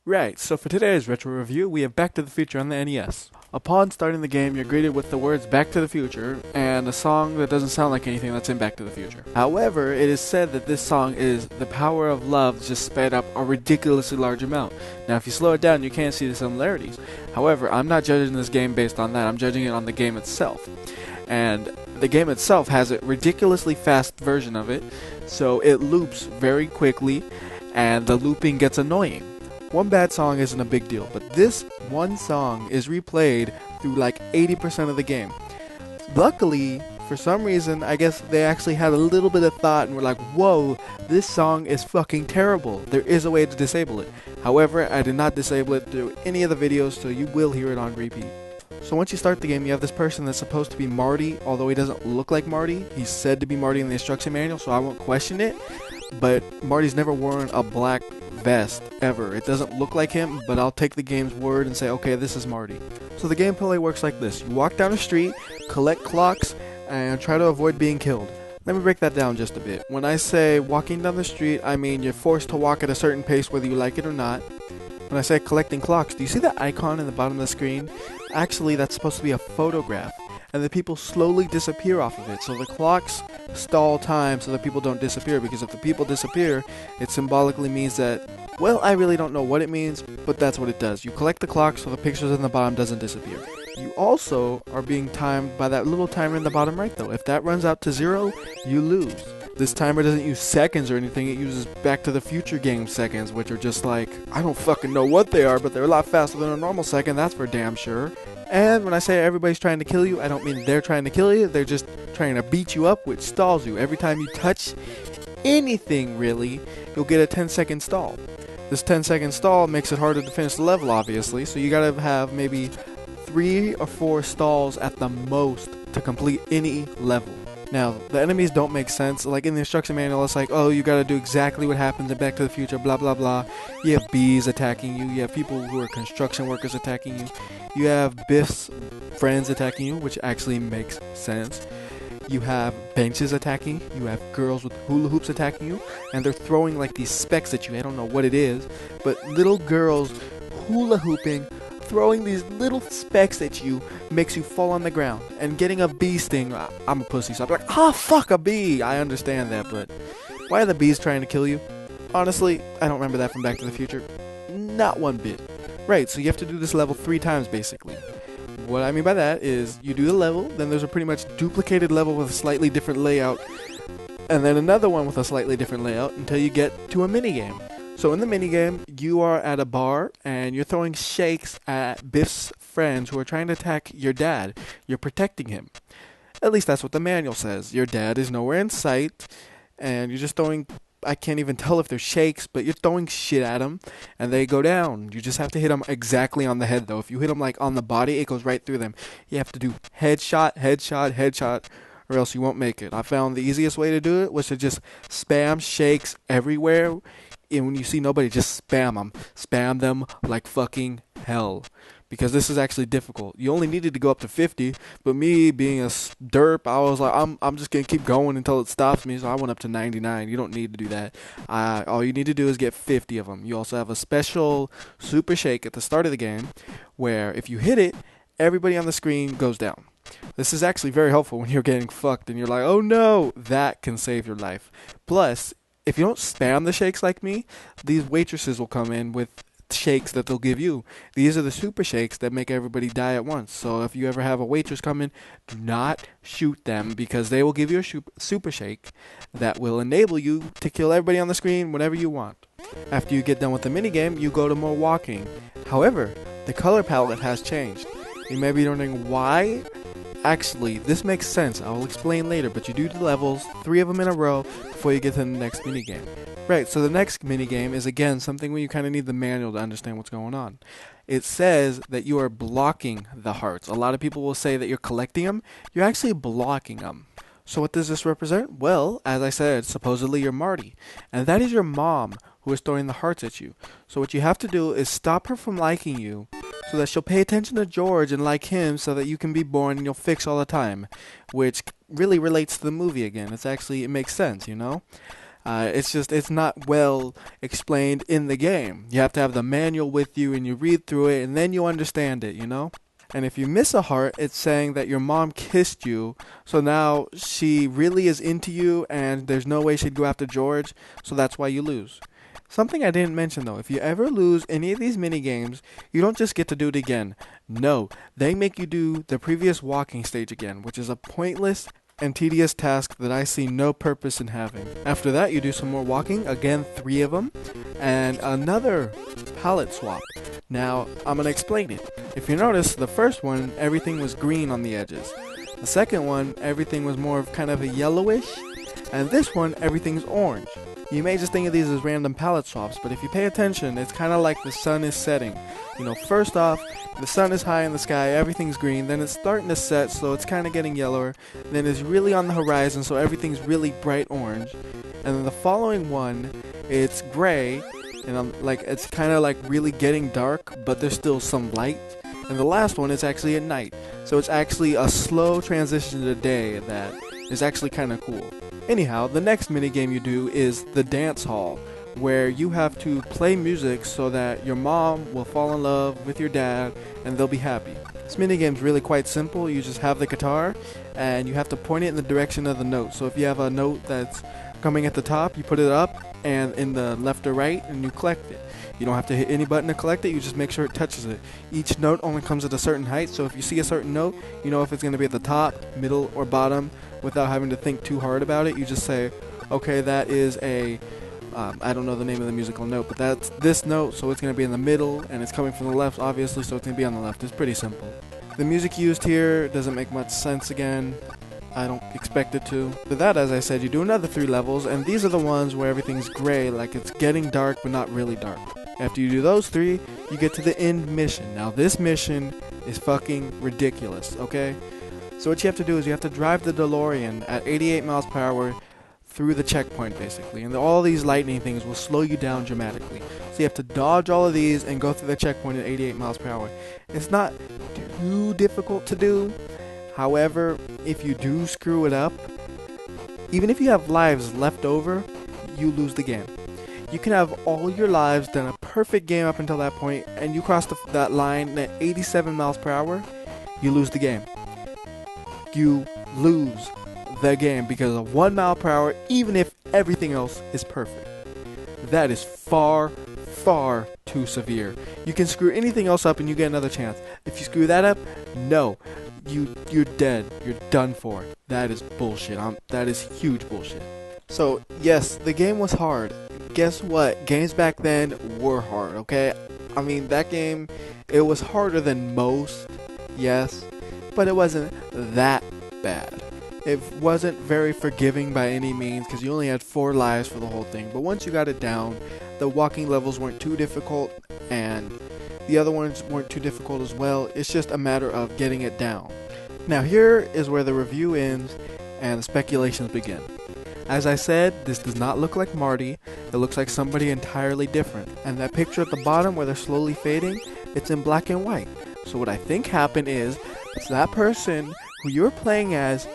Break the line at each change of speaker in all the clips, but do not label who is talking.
Right, so for today's retro review, we have Back to the Future on the NES. Upon starting the game, you're greeted with the words Back to the Future and a song that doesn't sound like anything that's in Back to the Future. However, it is said that this song is The Power of Love just sped up a ridiculously large amount. Now, if you slow it down, you can't see the similarities. However, I'm not judging this game based on that, I'm judging it on the game itself. And the game itself has a ridiculously fast version of it, so it loops very quickly, and the looping gets annoying. One bad song isn't a big deal, but this one song is replayed through like 80% of the game. Luckily, for some reason, I guess they actually had a little bit of thought and were like, whoa, this song is fucking terrible. There is a way to disable it. However, I did not disable it through any of the videos, so you will hear it on repeat. So once you start the game, you have this person that's supposed to be Marty, although he doesn't look like Marty. He's said to be Marty in the instruction manual, so I won't question it. But Marty's never worn a black vest ever. It doesn't look like him, but I'll take the game's word and say, okay, this is Marty. So the gameplay works like this. You walk down a street, collect clocks, and try to avoid being killed. Let me break that down just a bit. When I say walking down the street, I mean you're forced to walk at a certain pace whether you like it or not. When I say collecting clocks, do you see that icon in the bottom of the screen? Actually, that's supposed to be a photograph, and the people slowly disappear off of it. So the clocks stall time so that people don't disappear, because if the people disappear, it symbolically means that, well, I really don't know what it means, but that's what it does. You collect the clock so the pictures in the bottom doesn't disappear. You also are being timed by that little timer in the bottom right, though. If that runs out to 0, you lose. This timer doesn't use seconds or anything, it uses Back to the Future game seconds, which are just like, I don't fucking know what they are, but they're a lot faster than a normal second, that's for damn sure. And when I say everybody's trying to kill you, I don't mean they're trying to kill you, they're just trying to beat you up, which stalls you. Every time you touch anything, really, you'll get a 10-second stall. This 10-second stall makes it harder to finish the level, obviously, so you gotta have maybe 3 or 4 stalls at the most to complete any level. Now, the enemies don't make sense. Like in the instruction manual, it's like, oh, you gotta do exactly what happened in Back to the Future, blah blah blah. You have bees attacking you, you have people who are construction workers attacking you, you have Biff's friends attacking you, which actually makes sense. You have benches attacking you, you have girls with hula hoops attacking you, and they're throwing like these specks at you. I don't know what it is, but little girls hula hooping, throwing these little specks at you makes you fall on the ground. And getting a bee sting, I'm a pussy, so I'm like, oh fuck, a bee! I understand that, but why are the bees trying to kill you? Honestly, I don't remember that from Back to the Future. Not one bit. Right, so you have to do this level 3 times basically. What I mean by that is, you do the level, then there's a pretty much duplicated level with a slightly different layout, and then another one with a slightly different layout until you get to a minigame. So in the minigame, you are at a bar, and you're throwing shakes at Biff's friends who are trying to attack your dad. You're protecting him. At least that's what the manual says. Your dad is nowhere in sight, and you're just throwing, I can't even tell if they're shakes, but you're throwing shit at them, and they go down. You just have to hit them exactly on the head, though. If you hit them like on the body, it goes right through them. You have to do headshot, headshot, headshot, or else you won't make it. I found the easiest way to do it was to just spam shakes everywhere. And when you see nobody, just spam them. Spam them like fucking hell. Because this is actually difficult. You only needed to go up to 50, but me being a derp, I was like, I'm just going to keep going until it stops me, so I went up to 99. You don't need to do that. All you need to do is get 50 of them. You also have a special super shake at the start of the game, where if you hit it, everybody on the screen goes down. This is actually very helpful when you're getting fucked and you're like, oh no, that can save your life. Plus, if you don't spam the shakes like me, these waitresses will come in with shakes that they'll give you. These are the super shakes that make everybody die at once. So if you ever have a waitress come in, do not shoot them, because they will give you a super shake that will enable you to kill everybody on the screen whenever you want. After you get done with the minigame, you go to more walking. However, the color palette has changed. You may be wondering why. Actually, this makes sense. I will explain later, but you do the levels, 3 of them in a row, before you get to the next minigame. Right, so the next minigame is again something where you kind of need the manual to understand what's going on. It says that you are blocking the hearts. A lot of people will say that you're collecting them. You're actually blocking them. So what does this represent? Well, as I said, supposedly you're Marty. And that is your mom who is throwing the hearts at you. So what you have to do is stop her from liking you, so that she'll pay attention to George and like him, so that you can be born and you'll fix all the time. Which really relates to the movie again. It makes sense, you know? It's not well explained in the game. You have to have the manual with you and you read through it and then you understand it, you know? And if you miss a heart, it's saying that your mom kissed you, so now she really is into you and there's no way she'd go after George, so that's why you lose. Something I didn't mention though, if you ever lose any of these mini games, you don't just get to do it again. No, they make you do the previous walking stage again, which is a pointless and tedious task that I see no purpose in having. After that, you do some more walking, again 3 of them, and another palette swap. Now, I'm gonna explain it. If you notice, the first one, everything was green on the edges. The second one, everything was more of kind of a yellowish, and this one, everything's orange. You may just think of these as random palette swaps, but if you pay attention, it's kind of like the sun is setting. You know, first off, the sun is high in the sky, everything's green, then it's starting to set, so it's kind of getting yellower, then it's really on the horizon, so everything's really bright orange, and then the following one, it's gray, and it's kind of like really getting dark, but there's still some light, and the last one is actually at night, so it's actually a slow transition to the day that is actually kind of cool. Anyhow, the next minigame you do is the dance hall, where you have to play music so that your mom will fall in love with your dad and they'll be happy. This minigame's really quite simple. You just have the guitar and you have to point it in the direction of the note. So if you have a note that's coming at the top, you put it up and in the left or right and you collect it. You don't have to hit any button to collect it, you just make sure it touches it. Each note only comes at a certain height, so if you see a certain note, you know if it's going to be at the top, middle, or bottom without having to think too hard about it. You just say, okay, that is a, I don't know the name of the musical note, but that's this note, so it's going to be in the middle, and it's coming from the left, obviously, so it's going to be on the left. It's pretty simple. The music used here doesn't make much sense again. I don't expect it to. For that, as I said, you do another 3 levels, and these are the ones where everything's gray, like it's getting dark, but not really dark. After you do those 3, you get to the end mission. Now, this mission is fucking ridiculous, okay? So what you have to do is you have to drive the DeLorean at 88 miles per hour through the checkpoint, basically. And all these lightning things will slow you down dramatically. So you have to dodge all of these and go through the checkpoint at 88 miles per hour. It's not too difficult to do. However, if you do screw it up, even if you have lives left over, you lose the game. You can have all your lives done a perfect game up until that point, and you cross that line at 87 miles per hour, you lose the game. You lose the game because of 1 mile per hour, even if everything else is perfect. That is far, far too severe. You can screw anything else up and you get another chance. If you screw that up, no. You're dead. You're done for. That is bullshit. That is huge bullshit. So, yes, the game was hard. Guess what? Games back then were hard, okay? I mean, that game, it was harder than most, yes, but it wasn't that bad. It wasn't very forgiving by any means because you only had 4 lives for the whole thing, but once you got it down, the walking levels weren't too difficult and the other ones weren't too difficult as well. It's just a matter of getting it down. Now here is where the review ends and the speculations begin. As I said, this does not look like Marty. It looks like somebody entirely different. And that picture at the bottom where they're slowly fading, it's in black and white. So what I think happened is, it's that person who you were playing as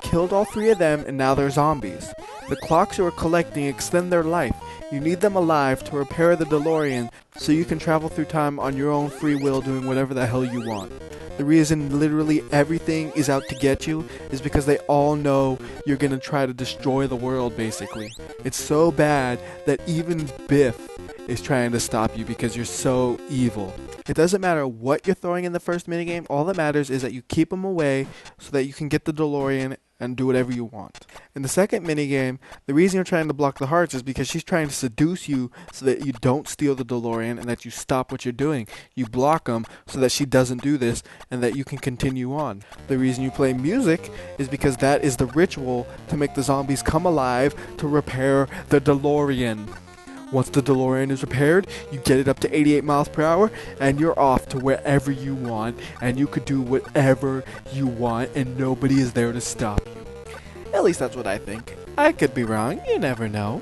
killed all 3 of them and now they're zombies. The clocks you are collecting extend their life. You need them alive to repair the DeLorean so you can travel through time on your own free will doing whatever the hell you want. The reason literally everything is out to get you is because they all know you're gonna try to destroy the world, basically. It's so bad that even Biff is trying to stop you because you're so evil. It doesn't matter what you're throwing in the first minigame, all that matters is that you keep them away so that you can get the DeLorean and do whatever you want. In the second minigame, the reason you're trying to block the hearts is because she's trying to seduce you so that you don't steal the DeLorean and that you stop what you're doing. You block them so that she doesn't do this and that you can continue on. The reason you play music is because that is the ritual to make the zombies come alive to repair the DeLorean. Once the DeLorean is repaired, you get it up to 88 miles per hour, and you're off to wherever you want, and you could do whatever you want, and nobody is there to stop you. At least that's what I think. I could be wrong, you never know.